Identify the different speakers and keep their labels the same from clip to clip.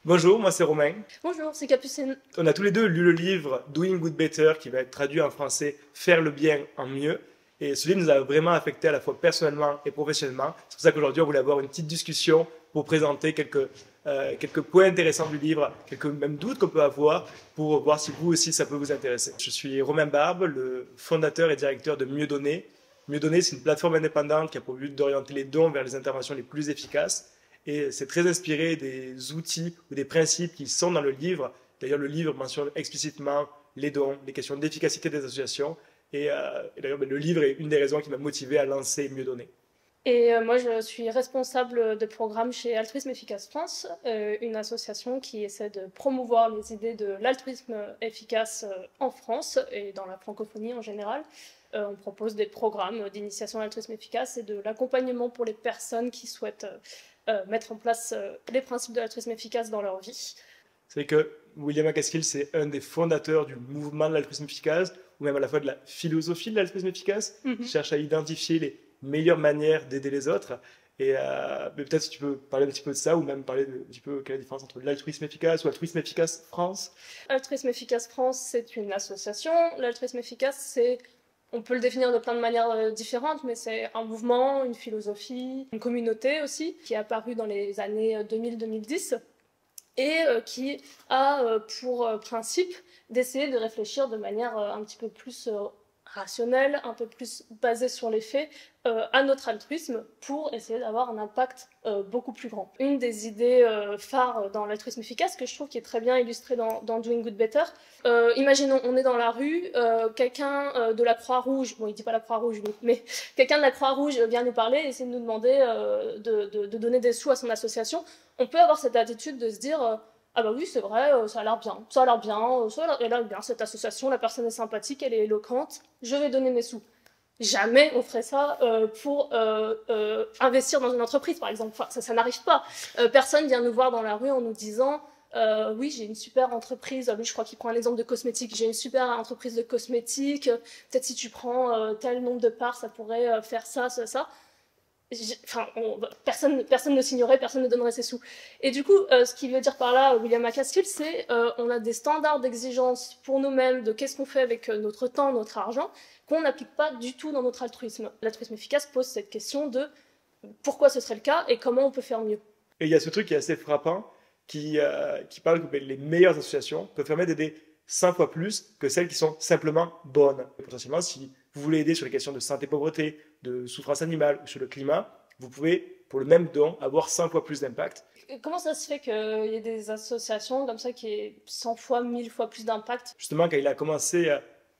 Speaker 1: Bonjour, moi c'est Romain.
Speaker 2: Bonjour, c'est Capucine.
Speaker 1: On a tous les deux lu le livre Doing Good Better qui va être traduit en français Faire le bien en mieux. Et ce livre nous a vraiment affecté à la fois personnellement et professionnellement. C'est pour ça qu'aujourd'hui on voulait avoir une petite discussion pour présenter quelques points intéressants du livre, quelques même doutes qu'on peut avoir pour voir si vous aussi ça peut vous intéresser. Je suis Romain Barbe, le fondateur et directeur de Mieux Donner. Mieux Donner, c'est une plateforme indépendante qui a pour but d'orienter les dons vers les interventions les plus efficaces. Et c'est très inspiré des outils ou des principes qui sont dans le livre. D'ailleurs, le livre mentionne explicitement les dons, les questions d'efficacité des associations. Et d'ailleurs, le livre est une des raisons qui m'a motivé à lancer Mieux Donner.
Speaker 2: Moi, je suis responsable de programme chez Altruisme Efficace France, une association qui essaie de promouvoir les idées de l'altruisme efficace en France et dans la francophonie en général. On propose des programmes d'initiation à l'altruisme efficace et de l'accompagnement pour les personnes qui souhaitent mettre en place les principes de l'altruisme efficace dans leur vie.
Speaker 1: C'est que William McCaskill, c'est un des fondateurs du mouvement de l'altruisme efficace, ou même à la fois de la philosophie de l'altruisme efficace, qui cherche à identifier les meilleures manières d'aider les autres. Mais peut-être si tu peux parler un petit peu de ça, ou même parler un petit peu quelle est la différence entre l'altruisme efficace ou l'altruisme efficace France.
Speaker 2: Altruisme Efficace France, c'est une association. L'altruisme efficace, on peut le définir de plein de manières différentes, mais c'est un mouvement, une philosophie, une communauté aussi, qui est apparue dans les années 2000-2010 et qui a pour principe d'essayer de réfléchir de manière un petit peu plus rationnelle, un peu plus basée sur les faits, à notre altruisme pour essayer d'avoir un impact beaucoup plus grand. Une des idées phares dans l'altruisme efficace, que je trouve qui est très bien illustrée dans Doing Good Better, imaginons on est dans la rue, quelqu'un de la Croix-Rouge, bon il dit pas la Croix-Rouge, mais quelqu'un de la Croix-Rouge vient nous parler et essaie de nous demander de donner des sous à son association. On peut avoir cette attitude de se dire ah bah oui, c'est vrai, ça a l'air bien, ça a l'air bien, ça a l'air bien, cette association, la personne est sympathique, elle est éloquente, je vais donner mes sous. Jamais on ferait ça pour investir dans une entreprise, par exemple. Enfin, ça n'arrive pas. Personne vient nous voir dans la rue en nous disant oui, j'ai une super entreprise. Lui, je crois qu'il prend un exemple de cosmétique. J'ai une super entreprise de cosmétique. Peut-être si tu prends tel nombre de parts, ça pourrait faire ça, ça, ça. Enfin, personne ne signerait, personne ne donnerait ses sous. Et du coup, ce qu'il veut dire par là, William McCaskill, c'est on a des standards d'exigence pour nous-mêmes de qu'est-ce qu'on fait avec notre temps, notre argent, qu'on n'applique pas du tout dans notre altruisme. L'altruisme efficace pose cette question de pourquoi ce serait le cas et comment on peut faire mieux.
Speaker 1: Et il y a ce truc qui est assez frappant, qui parle que les meilleures associations peuvent permettre d'aider 100 fois plus que celles qui sont simplement bonnes. Et potentiellement, si vous voulez aider sur les questions de santé-pauvreté, de souffrance animale ou sur le climat, vous pouvez, pour le même don, avoir 100 fois plus d'impact.
Speaker 2: Comment ça se fait qu'il y ait des associations comme ça qui aient 100 fois, 1000 fois plus d'impact?
Speaker 1: Justement, quand il a commencé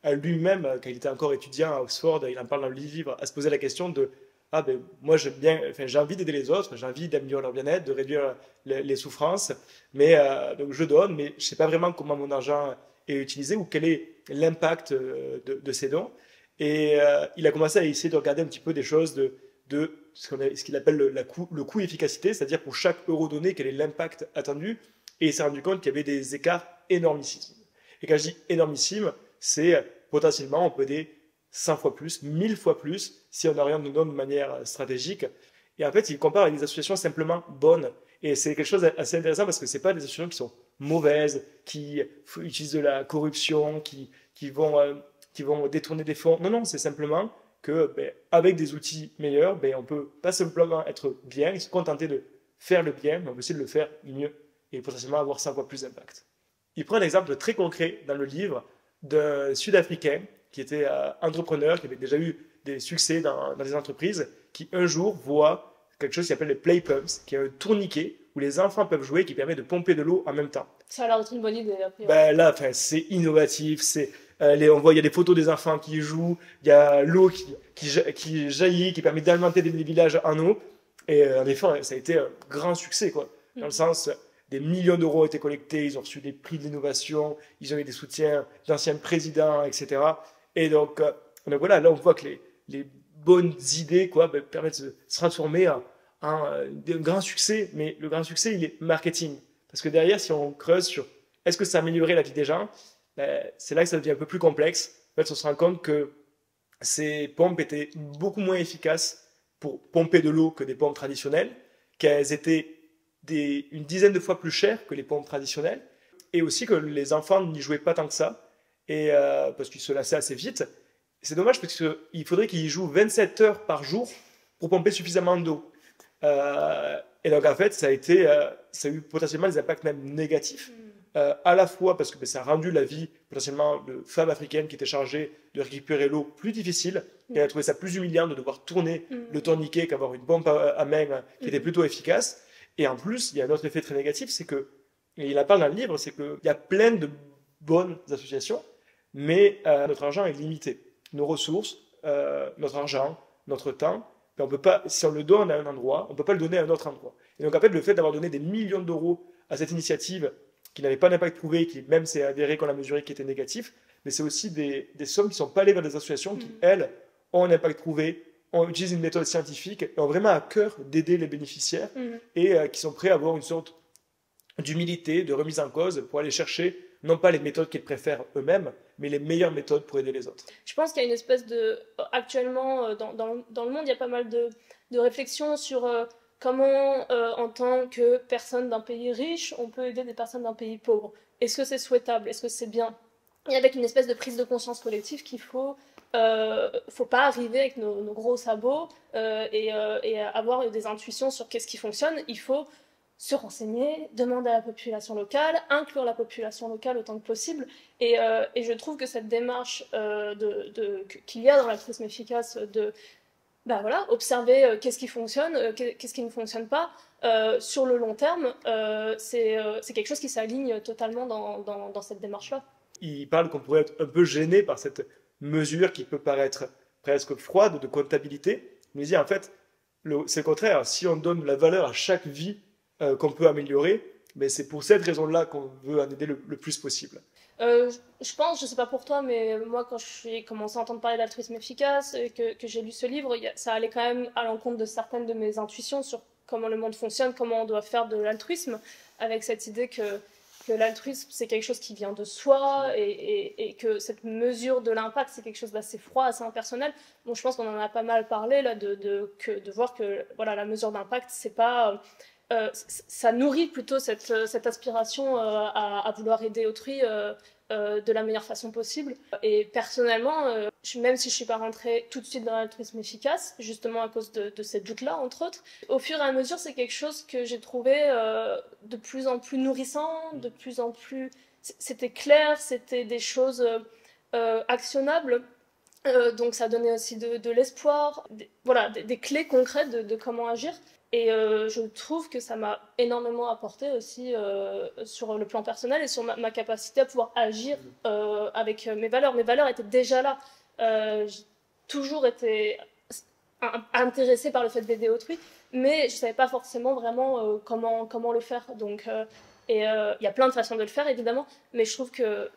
Speaker 1: à lui-même, quand il était encore étudiant à Oxford, il en parle dans le livre, à se poser la question de ah ben moi j'ai envie d'aider les autres, j'ai envie d'améliorer leur bien-être, de réduire les souffrances, mais donc je donne, mais je sais pas vraiment comment mon argent est utilisé ou quel est l'impact de ces dons. Il a commencé à essayer de regarder un petit peu des choses de ce qu'il appelle le coût efficacité, c'est-à-dire pour chaque euro donné, quel est l'impact attendu. Et il s'est rendu compte qu'il y avait des écarts énormissimes. Et quand je dis énormissime, c'est potentiellement on peut aider 100 fois plus, 1000 fois plus si on oriente nos dons de manière stratégique. Et en fait, il compare avec des associations simplement bonnes. Et c'est quelque chose d'assez intéressant parce que ce pas des associations qui sont mauvaises, qui utilisent de la corruption, qui vont détourner des fonds. Non, non, c'est simplement que avec des outils meilleurs, on peut pas simplement être bien et se contenter de faire le bien, mais on peut aussi de le faire mieux et potentiellement avoir 100 fois plus d'impact. Il prend un exemple très concret dans le livre d'un Sud-Africain qui était entrepreneur, qui avait déjà eu des succès dans des entreprises, qui un jour voit quelque chose qui s'appelle les play pumps, qui est un tourniquet où les enfants peuvent jouer, qui permet de pomper de l'eau en même temps.
Speaker 2: Ça a l'air d'être une bonne idée.
Speaker 1: Là, c'est innovatif, on voit, il y a des photos des enfants qui jouent, il y a l'eau qui jaillit, qui permet d'alimenter des villages en eau. Et en effet, ça a été un grand succès, quoi. Dans le sens, des millions d'euros ont été collectés, ils ont reçu des prix de l'innovation, ils ont eu des soutiens d'anciens présidents, etc. Et donc voilà, là on voit que les bonnes idées permettent de se transformer en un grand succès. Mais le grand succès, il est marketing. Parce que derrière, si on creuse sur est-ce que ça a amélioré la vie des gens, c'est là que ça devient un peu plus complexe. En fait, on se rend compte que ces pompes étaient beaucoup moins efficaces pour pomper de l'eau que des pompes traditionnelles, qu'elles étaient une dizaine de fois plus cher que les pompes traditionnelles, et aussi que les enfants n'y jouaient pas tant que ça, et, parce qu'ils se lassaient assez vite. C'est dommage parce qu'il faudrait qu'ils jouent 27 heures par jour pour pomper suffisamment d'eau. Et donc en fait, ça a eu potentiellement des impacts même négatifs, à la fois parce que ça a rendu la vie potentiellement de femmes africaines qui étaient chargées de récupérer l'eau plus difficile, et elle a trouvé ça plus humiliant de devoir tourner le tourniquet qu'avoir une pompe à main qui était plutôt efficace. Et en plus, il y a un autre effet très négatif, c'est que, et il en parle dans le livre, c'est qu'il y a plein de bonnes associations, mais notre argent est limité. Nos ressources, notre argent, notre temps, on peut pas, si on le donne à un endroit, on ne peut pas le donner à un autre endroit. Et donc en fait, le fait d'avoir donné des millions d'euros à cette initiative qui n'avait pas d'impact prouvé, qui même s'est avéré qu'on a mesuré qui était négatif, mais c'est aussi des sommes qui ne sont pas allées vers des associations qui, elles, ont un impact prouvé, utilisent une méthode scientifique et ont vraiment à cœur d'aider les bénéficiaires et qui sont prêts à avoir une sorte d'humilité, de remise en cause pour aller chercher non pas les méthodes qu'ils préfèrent eux-mêmes, mais les meilleures méthodes pour aider les autres.
Speaker 2: Je pense qu'il y a une espèce de... Actuellement, dans le monde, il y a pas mal de réflexions sur comment, en tant que personne d'un pays riche, on peut aider des personnes d'un pays pauvre. Est-ce que c'est souhaitable? Est-ce que c'est bien? Et avec une espèce de prise de conscience collective qu'il faut pas arriver avec nos gros sabots et avoir des intuitions sur qu'est-ce qui fonctionne. Il faut se renseigner, demander à la population locale, inclure la population locale autant que possible. Et je trouve que cette démarche qu'il y a dans l'altruisme efficace de observer qu'est-ce qui fonctionne, qu'est-ce qui ne fonctionne pas, sur le long terme, c'est quelque chose qui s'aligne totalement dans cette démarche-là.
Speaker 1: Il parle qu'on pourrait être un peu gêné par cette mesure qui peut paraître presque froide de comptabilité. Mais il dit en fait, c'est le contraire. Si on donne de la valeur à chaque vie qu'on peut améliorer, mais c'est pour cette raison-là qu'on veut en aider le plus possible.
Speaker 2: Je pense, je sais pas pour toi, mais moi quand j'ai commencé à entendre parler d'altruisme efficace, que j'ai lu ce livre, ça allait quand même à l'encontre de certaines de mes intuitions sur comment le monde fonctionne, comment on doit faire de l'altruisme, avec cette idée que l'altruisme c'est quelque chose qui vient de soi et que cette mesure de l'impact c'est quelque chose d'assez froid, assez impersonnel. Bon, je pense qu'on en a pas mal parlé là, de voir que voilà, la mesure d'impact c'est pas... ça nourrit plutôt cette aspiration à vouloir aider autrui de la meilleure façon possible. Et personnellement, même si je ne suis pas rentrée tout de suite dans l'altruisme efficace, justement à cause de ces doutes-là, entre autres, au fur et à mesure, c'est quelque chose que j'ai trouvé de plus en plus nourrissant, de plus en plus... C'était clair, c'était des choses actionnables. Donc ça donnait aussi de l'espoir, des clés concrètes de comment agir. Et je trouve que ça m'a énormément apporté aussi sur le plan personnel et sur ma capacité à pouvoir agir avec mes valeurs. Mes valeurs étaient déjà là. J'ai toujours été intéressée par le fait d'aider autrui, mais je ne savais pas forcément vraiment comment le faire. Donc, il y a plein de façons de le faire, évidemment, mais je trouve que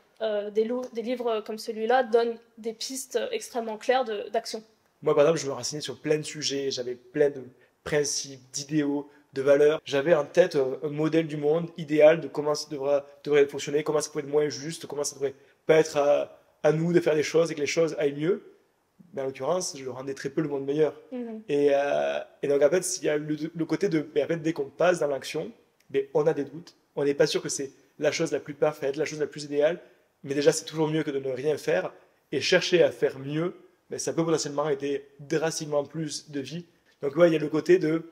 Speaker 2: des livres comme celui-là donnent des pistes extrêmement claires d'action.
Speaker 1: Moi, par exemple, je me renseignais sur plein de sujets, j'avais plein de principes, d'idéaux, de valeurs. J'avais en tête un modèle du monde idéal de comment ça devrait fonctionner, comment ça pourrait être moins juste, comment ça devrait pas être à nous de faire des choses et que les choses aillent mieux. Mais en l'occurrence, je rendais très peu le monde meilleur. Et donc, en fait, il y a le côté de, en fait, dès qu'on passe dans l'action, on a des doutes. On n'est pas sûr que c'est la chose la plus parfaite, la chose la plus idéale. Mais déjà, c'est toujours mieux que de ne rien faire. Et chercher à faire mieux, ça peut potentiellement aider drastiquement plus de vies. Donc, ouais, il y a le côté de,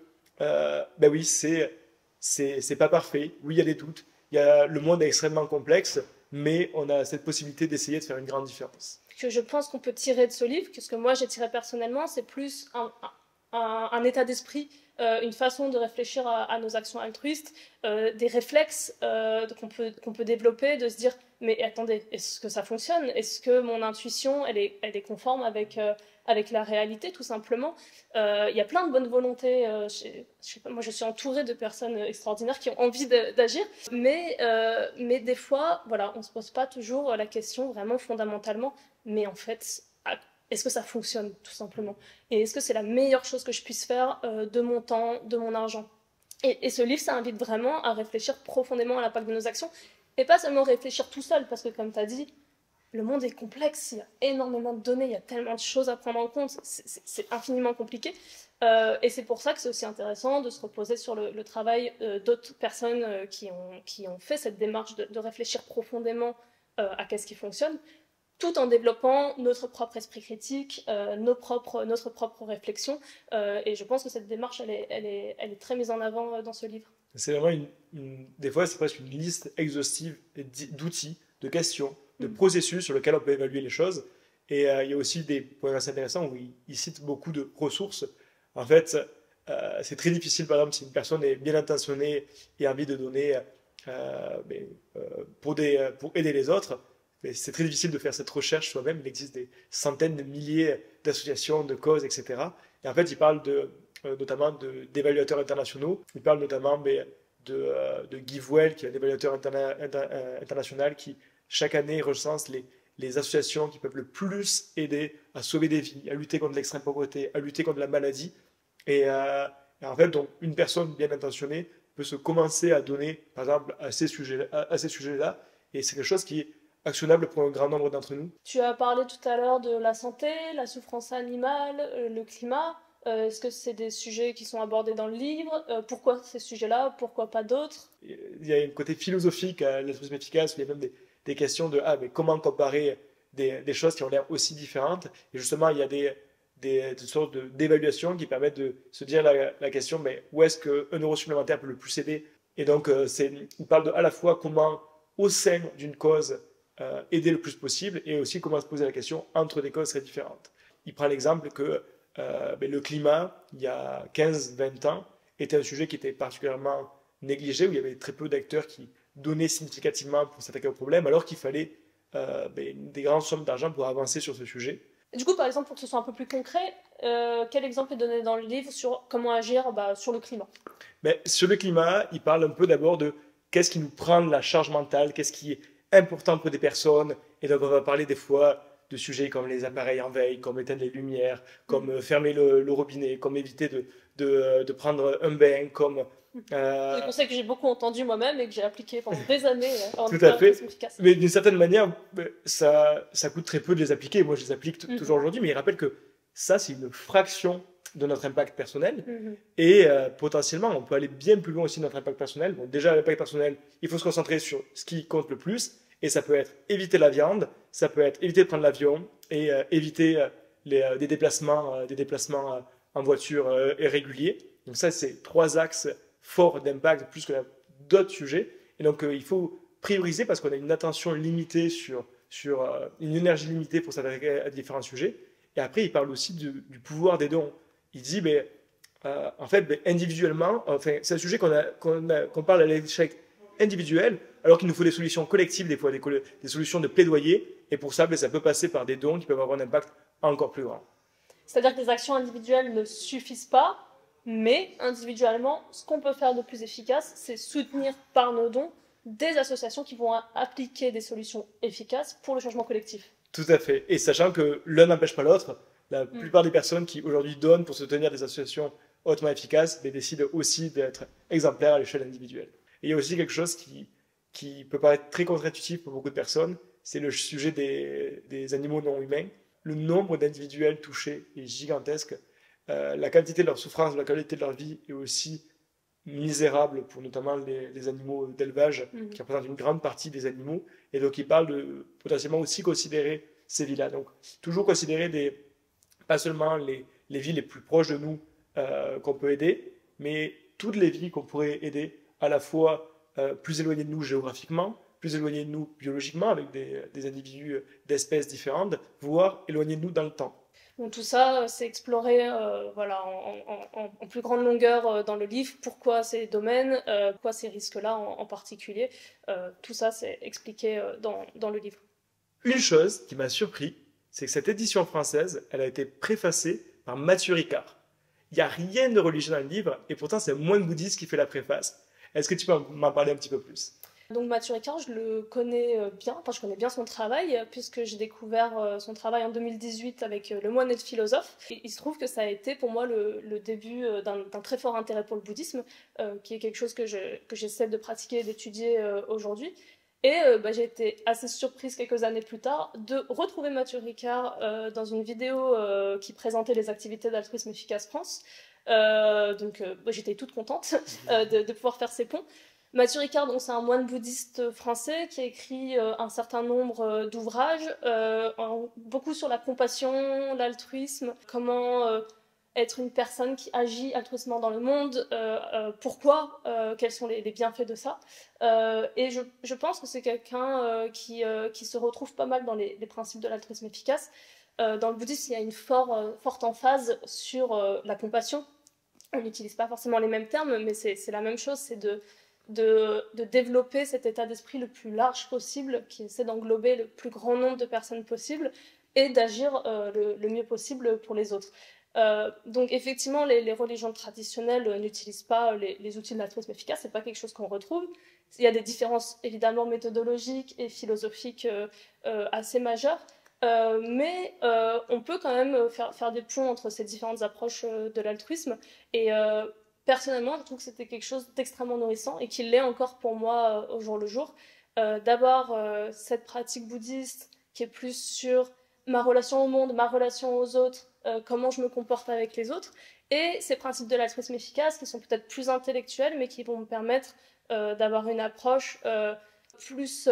Speaker 1: oui, c'est pas parfait. Oui, il y a des doutes. Le monde est extrêmement complexe, mais on a cette possibilité d'essayer de faire une grande différence.
Speaker 2: Que je pense qu'on peut tirer de ce livre, que ce que moi j'ai tiré personnellement, c'est plus un état d'esprit, une façon de réfléchir à nos actions altruistes, des réflexes qu'on peut développer, de se dire mais attendez, est-ce que ça fonctionne? Est-ce que mon intuition elle est conforme avec la réalité tout simplement? Il y a plein de bonnes volontés, je sais pas, moi je suis entourée de personnes extraordinaires qui ont envie d'agir, mais des fois voilà, on se pose pas toujours la question vraiment fondamentalement, mais en fait est-ce que ça fonctionne tout simplement? Et est-ce que c'est la meilleure chose que je puisse faire de mon temps, de mon argent? Et ce livre, ça invite vraiment à réfléchir profondément à l'impact de nos actions, et pas seulement réfléchir tout seul, parce que comme tu as dit, le monde est complexe, il y a énormément de données, il y a tellement de choses à prendre en compte, c'est infiniment compliqué. Et c'est pour ça que c'est aussi intéressant de se reposer sur le travail d'autres personnes qui ont fait cette démarche de réfléchir profondément à qu'est-ce qui fonctionne, tout en développant notre propre esprit critique, notre propre réflexion. Et je pense que cette démarche, elle est très mise en avant dans ce livre.
Speaker 1: C'est vraiment des fois, c'est presque une liste exhaustive d'outils, de questions, de processus sur lesquels on peut évaluer les choses. Et il y a aussi des points assez intéressants où il cite beaucoup de ressources. En fait, c'est très difficile, par exemple, si une personne est bien intentionnée et a envie de donner pour aider les autres, mais c'est très difficile de faire cette recherche soi-même. Il existe des centaines de milliers d'associations, de causes, etc. Et en fait, il parle notamment d'évaluateurs internationaux. Il parle notamment de Guy Voel, qui est un évaluateur international qui, chaque année, recense les associations qui peuvent le plus aider à sauver des vies, à lutter contre l'extrême pauvreté, à lutter contre la maladie. Et en fait, donc, une personne bien intentionnée peut se commencer à donner, par exemple, à ces sujets-là. Et c'est quelque chose qui est actionnable pour un grand nombre d'entre nous.
Speaker 2: Tu as parlé tout à l'heure de la santé, la souffrance animale, le climat. Est-ce que c'est des sujets qui sont abordés dans le livre? Pourquoi ces sujets-là? Pourquoi pas d'autres?
Speaker 1: Il y a un côté philosophique à l'altruisme efficace, où il y a même des questions de mais comment comparer des choses qui ont l'air aussi différentes. Et justement, il y a des sortes d'évaluations qui permettent de se dire la question, mais où est-ce qu'un euro supplémentaire peut le plus aider? Et donc, il parle à la fois comment, au sein d'une cause, aider le plus possible, et aussi comment se poser la question entre des causes très différentes. Il prend l'exemple que le climat, il y a 15-20 ans, était un sujet qui était particulièrement négligé, où il y avait très peu d'acteurs qui donnaient significativement pour s'attaquer au problème, alors qu'il fallait des grandes sommes d'argent pour avancer sur ce sujet.
Speaker 2: Du coup, par exemple, pour que ce soit un peu plus concret, quel exemple est donné dans le livre sur comment agir sur le climat?
Speaker 1: Sur le climat, il parle un peu d'abord de qu'est-ce qui nous prend de la charge mentale, qu'est-ce qui est important pour des personnes. Et donc, on va parler des fois de sujets comme les appareils en veille, comme éteindre les lumières, comme fermer le robinet, comme éviter de prendre un bain, comme...
Speaker 2: Des conseils que j'ai beaucoup entendus moi-même et que j'ai appliqués pendant des années en
Speaker 1: Tout à fait.
Speaker 2: efficace.
Speaker 1: Mais d'une certaine manière, ça coûte très peu de les appliquer. Moi, je les applique toujours aujourd'hui, mais il rappelle que ça, c'est une fraction de notre impact personnel. Et potentiellement, on peut aller bien plus loin aussi de notre impact personnel. Bon, déjà, l'impact personnel, il faut se concentrer sur ce qui compte le plus. Et ça peut être éviter la viande, ça peut être éviter de prendre l'avion et éviter des déplacements en voiture irréguliers. Donc ça, c'est 3 axes forts d'impact plus que d'autres sujets. Et donc, il faut prioriser parce qu'on a une attention limitée sur une énergie limitée pour s'attaquer à différents sujets. Et après, il parle aussi du pouvoir des dons. Il dit, en fait, individuellement, c'est un sujet qu'on parle à l'échec individuel, alors qu'il nous faut des solutions collectives, des fois des solutions de plaidoyer. Et pour ça, ça peut passer par des dons qui peuvent avoir un impact encore plus grand.
Speaker 2: C'est-à-dire que les actions individuelles ne suffisent pas, mais individuellement, ce qu'on peut faire de plus efficace, c'est soutenir par nos dons des associations qui vont appliquer des solutions efficaces pour le changement collectif.
Speaker 1: Tout à fait. Et sachant que l'un n'empêche pas l'autre, la plupart des personnes qui aujourd'hui donnent pour soutenir des associations hautement efficaces décident aussi d'être exemplaires à l'échelle individuelle. Et il y a aussi quelque chose qui peut paraître très contre-intuitif pour beaucoup de personnes, c'est le sujet des animaux non humains. Le nombre d'individuels touchés est gigantesque. La quantité de leur souffrance, la qualité de leur vie est aussi misérable pour notamment les animaux d'élevage qui représentent une grande partie des animaux. Et donc il parle de potentiellement aussi considérer ces vies-là. Donc toujours considérer pas seulement les vies les plus proches de nous qu'on peut aider, mais toutes les vies qu'on pourrait aider, à la fois plus éloignées de nous géographiquement, plus éloignées de nous biologiquement, avec des individus d'espèces différentes, voire éloignées de nous dans le temps.
Speaker 2: Donc tout ça, c'est exploré en plus grande longueur dans le livre. Pourquoi ces domaines, pourquoi ces risques-là en particulier. Tout ça, c'est expliqué dans le livre.
Speaker 1: Une chose qui m'a surpris, c'est que cette édition française, elle a été préfacée par Mathieu Ricard. Il n'y a rien de religieux dans le livre, et pourtant c'est un moine bouddhiste qui fait la préface. Est-ce que tu peux m'en parler un petit peu plus ?
Speaker 2: Donc Mathieu Ricard, je le connais bien, enfin je connais bien son travail, puisque j'ai découvert son travail en 2018 avec Le Moine et le Philosophe. Et il se trouve que ça a été pour moi le début d'un très fort intérêt pour le bouddhisme, qui est quelque chose que j'essaie de pratiquer et d'étudier aujourd'hui. Et j'ai été assez surprise quelques années plus tard de retrouver Mathieu Ricard dans une vidéo qui présentait les activités d'Altruisme Efficace France. J'étais toute contente de pouvoir faire ces ponts. Mathieu Ricard, donc, c'est un moine bouddhiste français qui a écrit un certain nombre d'ouvrages, beaucoup sur la compassion, l'altruisme, comment être une personne qui agit altruistement dans le monde, pourquoi, quels sont les bienfaits de ça. Et je pense que c'est quelqu'un qui se retrouve pas mal dans les principes de l'altruisme efficace. Dans le bouddhisme, il y a une forte emphase sur la compassion. On n'utilise pas forcément les mêmes termes, mais c'est la même chose, c'est de développer cet état d'esprit le plus large possible, qui essaie d'englober le plus grand nombre de personnes possible et d'agir le mieux possible pour les autres. Donc effectivement, les religions traditionnelles n'utilisent pas les outils de l'altruisme efficace, c'est pas quelque chose qu'on retrouve. Il y a des différences évidemment méthodologiques et philosophiques assez majeures, mais on peut quand même faire des ponts entre ces différentes approches de l'altruisme. Et personnellement, je trouve que c'était quelque chose d'extrêmement nourrissant et qui l'est encore pour moi au jour le jour. D'abord, cette pratique bouddhiste qui est plus sur ma relation au monde, ma relation aux autres, comment je me comporte avec les autres, et ces principes de l'altruisme efficace qui sont peut-être plus intellectuels, mais qui vont me permettre d'avoir une approche plus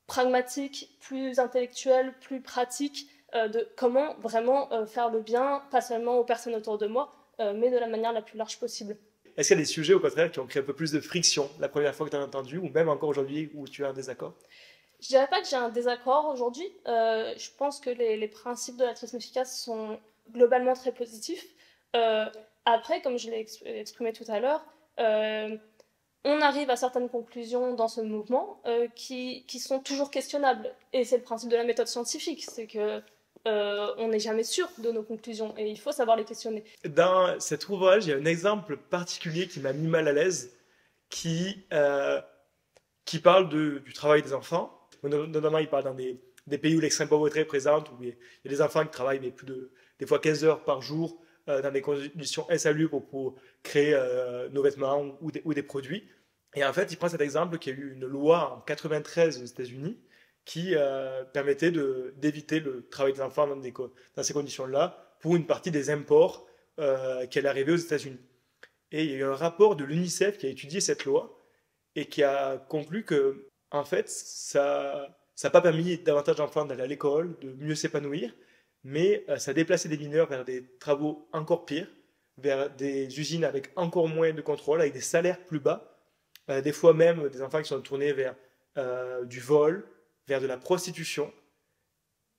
Speaker 2: pragmatique, plus intellectuelle, plus pratique de comment vraiment faire le bien, pas seulement aux personnes autour de moi, mais de la manière la plus large possible.
Speaker 1: Est-ce qu'il y a des sujets, au contraire, qui ont créé un peu plus de friction la première fois que tu as entendu, ou même encore aujourd'hui où tu as un désaccord?
Speaker 2: Je dirais pas que j'ai un désaccord aujourd'hui. Je pense que les principes de l'altruisme efficace sont globalement très positifs. Après, comme je l'ai exprimé tout à l'heure, on arrive à certaines conclusions dans ce mouvement qui sont toujours questionnables. Et c'est le principe de la méthode scientifique, c'est que on n'est jamais sûr de nos conclusions et il faut savoir les questionner.
Speaker 1: Dans cet ouvrage, il y a un exemple particulier qui m'a mis mal à l'aise, qui parle du travail des enfants. Notamment, il parle dans des pays où l'extrême pauvreté est présente, où il y a des enfants qui travaillent mais des fois 15 heures par jour dans des conditions insalubres pour créer nos vêtements ou des produits. Et en fait, il prend cet exemple qu'il y a eu une loi en 93 aux États-Unis qui permettait d'éviter le travail des enfants dans ces conditions-là pour une partie des imports qui allaient arriver aux États-Unis. Et il y a eu un rapport de l'UNICEF qui a étudié cette loi et qui a conclu que, en fait, ça n'a pas permis davantage d'enfants d'aller à l'école, de mieux s'épanouir, mais ça a déplacé des mineurs vers des travaux encore pires, vers des usines avec encore moins de contrôle, avec des salaires plus bas, des fois même des enfants qui sont tournés vers du vol, vers de la prostitution.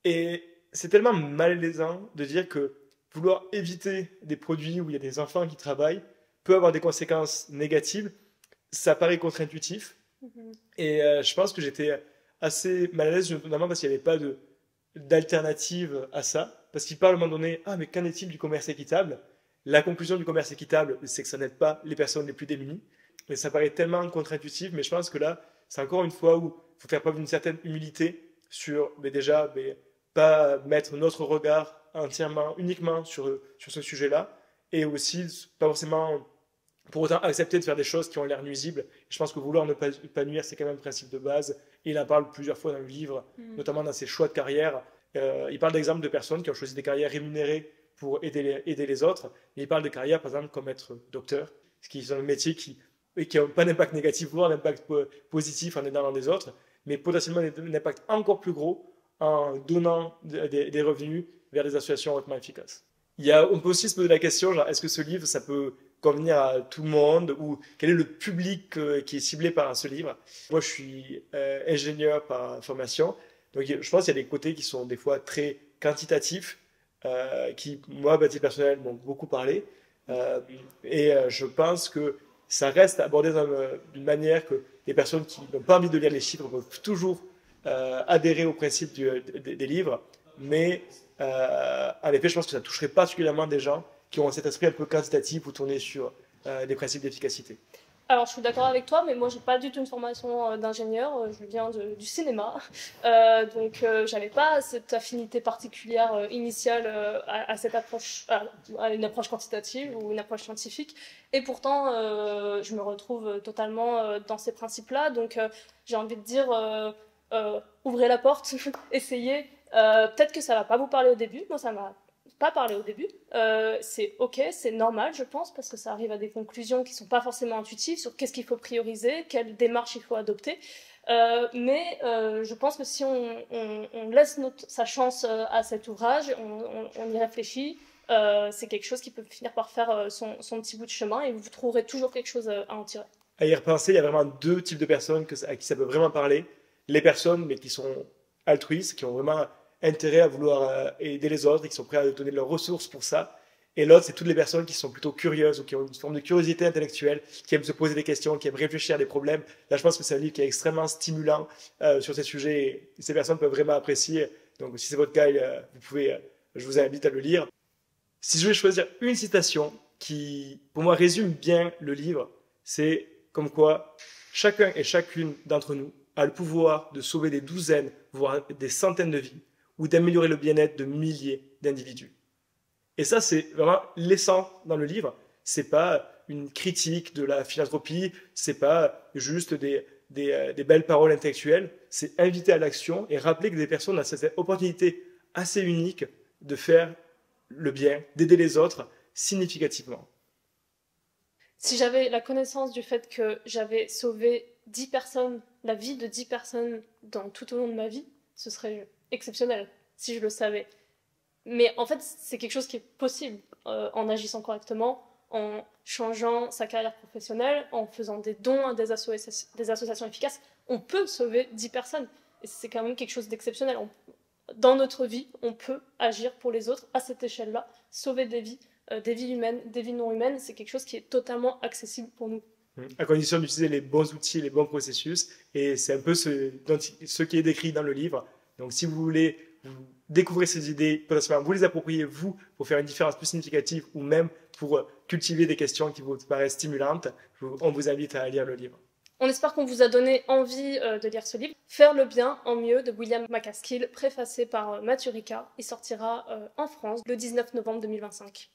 Speaker 1: Et c'est tellement malaisant de dire que vouloir éviter des produits où il y a des enfants qui travaillent peut avoir des conséquences négatives. Ça paraît contre-intuitif. Et je pense que j'étais assez mal à l'aise, notamment parce qu'il n'y avait pas d'alternative à ça. Parce qu'il parle à un moment donné, ah mais qu'en est-il du commerce équitable? La conclusion du commerce équitable, c'est que ça n'aide pas les personnes les plus démunies. Et ça paraît tellement contre-intuitif, mais je pense que là, c'est encore une fois où il faut faire preuve d'une certaine humilité sur, mais déjà, pas mettre notre regard uniquement sur ce sujet-là, et aussi pas forcément pour autant accepter de faire des choses qui ont l'air nuisibles. Je pense que vouloir ne pas nuire, c'est quand même un principe de base. Et il en parle plusieurs fois dans le livre, notamment dans ses choix de carrière. Il parle d'exemples de personnes qui ont choisi des carrières rémunérées pour aider les autres. Et il parle de carrières, par exemple, comme être docteur, ce qui sont un métier qui n'ont pas d'impact négatif, voire d'impact positif en aidant les autres, mais potentiellement un impact encore plus gros en donnant des revenus vers des associations hautement efficaces. On peut aussi se poser la question, genre, est-ce que ce livre, ça peut convenir à tout le monde, ou quel est le public qui est ciblé par ce livre? Moi, je suis ingénieur par formation, donc je pense qu'il y a des côtés qui sont des fois très quantitatifs, qui, moi, à titre personnel, m'ont beaucoup parlé, et je pense que ça reste abordé d'une manière que les personnes qui n'ont pas envie de lire les chiffres peuvent toujours adhérer au principe des livres, mais en effet, je pense que ça toucherait particulièrement des gens qui ont cet esprit un peu quantitatif ou tourné sur des principes d'efficacité.
Speaker 2: Alors, je suis d'accord avec toi, mais moi, j'ai pas du tout une formation d'ingénieur. Je viens du cinéma, donc j'avais pas cette affinité particulière initiale à cette approche, à une approche quantitative ou une approche scientifique. Et pourtant, je me retrouve totalement dans ces principes-là. Donc, j'ai envie de dire, ouvrez la porte, essayez. Peut-être que ça va pas vous parler au début. Moi, ça m'a pas parlé au début. C'est ok, c'est normal, je pense, parce que ça arrive à des conclusions qui sont pas forcément intuitives sur qu'est-ce qu'il faut prioriser, quelle démarche il faut adopter. Mais je pense que si on laisse sa chance à cet ouvrage, on y réfléchit, c'est quelque chose qui peut finir par faire son petit bout de chemin et vous trouverez toujours quelque chose à en tirer.
Speaker 1: À y repenser, il y a vraiment deux types de personnes à qui ça peut vraiment parler. Les personnes, mais qui sont altruistes, qui ont vraiment intérêt à vouloir aider les autres et qui sont prêts à donner de leurs ressources pour ça. Et l'autre, c'est toutes les personnes qui sont plutôt curieuses ou qui ont une forme de curiosité intellectuelle, qui aiment se poser des questions, qui aiment réfléchir à des problèmes. Là, je pense que c'est un livre qui est extrêmement stimulant sur ces sujets et ces personnes peuvent vraiment apprécier. Donc, si c'est votre cas, vous pouvez, je vous invite à le lire. Si je voulais choisir une citation qui, pour moi, résume bien le livre, c'est comme quoi chacun et chacune d'entre nous a le pouvoir de sauver des douzaines, voire des centaines de vies, ou d'améliorer le bien-être de milliers d'individus. Et ça, c'est vraiment l'essence dans le livre. C'est pas une critique de la philanthropie, c'est pas juste des belles paroles intellectuelles, c'est inviter à l'action et rappeler que des personnes ont cette opportunité assez unique de faire le bien, d'aider les autres significativement.
Speaker 2: Si j'avais la connaissance du fait que j'avais sauvé 10 personnes, la vie de 10 personnes tout au long de ma vie, ce serait exceptionnel, si je le savais. Mais en fait, c'est quelque chose qui est possible en agissant correctement, en changeant sa carrière professionnelle, en faisant des dons à des associations efficaces. On peut sauver 10 personnes. Et c'est quand même quelque chose d'exceptionnel. Dans notre vie, on peut agir pour les autres à cette échelle-là, sauver des vies humaines, des vies non humaines. C'est quelque chose qui est totalement accessible pour nous.
Speaker 1: À condition d'utiliser les bons outils, les bons processus. Et c'est un peu ce qui est décrit dans le livre. Donc si vous voulez découvrir ces idées, potentiellement vous les approprier vous pour faire une différence plus significative ou même pour cultiver des questions qui vous paraissent stimulantes, on vous invite à lire le livre.
Speaker 2: On espère qu'on vous a donné envie de lire ce livre. Faire le bien en mieux de William MacAskill, préfacé par Mathieu Ricard. Il sortira en France le 19 novembre 2025.